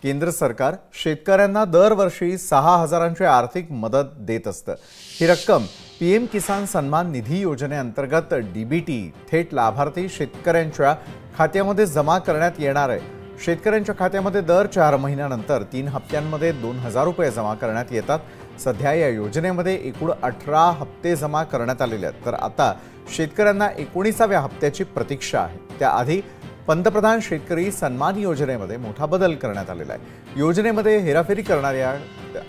केंद्र सरकार शेतकऱ्यांना दरवर्षी 6,000ची आर्थिक मदत देत असतं। ही रक्कम पीएम किसान सन्मान निधी योजनेअंतर्गत डीबीटी थेट लाभार्थी शेतकऱ्यांच्या खात्यामध्ये जमा करण्यात येणार आहे। शेतकऱ्यांच्या खात्यामध्ये दर 4 महिन्यांनंतर 3 हप्त्यांमध्ये 2,000 रुपये जमा करण्यात येतात। सध्या या योजनेमध्ये एकूण 18 हप्ते जमा करण्यात आलेले आहेत, तर आता शेतकऱ्यांना 19व्या हप्त्याची प्रतीक्षा आहे। त्याआधी पंतप्रधान शेतकरी सन्मान योजनेमध्ये मोठा बदल करण्यात आलेला आहे। योजनेमध्ये हेराफेरी करणाऱ्या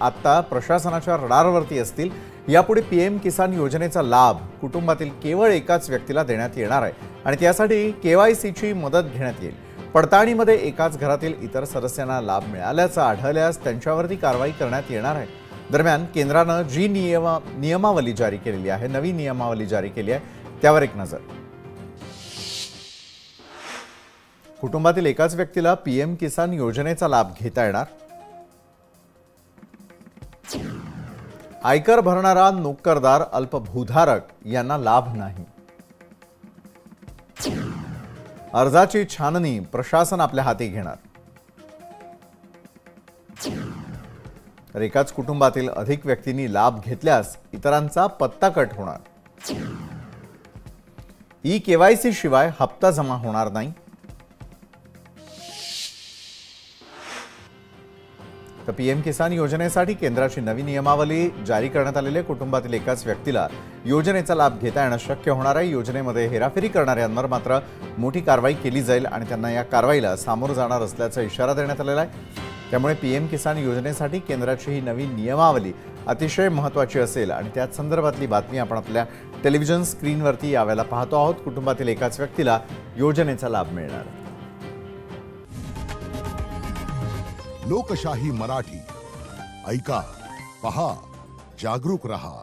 आता प्रशासनाच्या रडारवरती असतील। यापुढे पीएम किसान योजनेचा लाभ कुटुंबातील केवळ एकाच व्यक्तीला देण्यात येणार आहे आणि त्यासाठी केवायसीची मदत घेण्यात येईल। पडताळणीमध्ये एकाच घरातील इतर सदस्यांना लाभ मिळाल्याचं आढळल्यास त्यांच्यावरती कारवाई करण्यात येणार आहे। दरम्यान केंद्राने जी नियमावली जारी केलेली आहे, नवी नियमावली जारी केली आहे, त्यावर एक नजर। कुटुंबातील एकाच व्यक्तीला पीएम किसान योजनेचा लाभ घेता येणार। आयकर भरणारा नोकरदार अल्पभूधारक यांना लाभ नाही। अर्जाची छाननी प्रशासन आपल्या हाती घेणार। तर एकाच कुटुंबातील अधिक व्यक्तींनी लाभ घेतल्यास इतरांचा पत्ता कट होणार। ई केवायसी शिवाय हप्ता जमा होणार नाही। तर पीएम किसान योजनेसाठी केंद्राची नवी नियमावली जारी करण्यात आलेली आहे। कुटुंबातील एकाच व्यक्तीला योजनेचा लाभ घेता येणं शक्य होणार आहे। योजनेमध्ये हेराफेरी करणाऱ्यांवर मात्र मोठी कारवाई केली जाईल आणि त्यांना या कारवाईला सामोरं जाणार असल्याचा इशारा देण्यात आलेला आहे। त्यामुळे पीएम किसान योजनेसाठी केंद्राची ही नवी नियमावली अतिशय महत्त्वाची असेल आणि त्याच संदर्भातली बातमी आपण आपल्या टेलिव्हिजन स्क्रीनवरती यावेळेला पाहतो आहोत। कुटुंबातील एकाच व्यक्तीला योजनेचा लाभ मिळणार। लोकशाही मराठी ऐका, पहा, जागरूक रहा।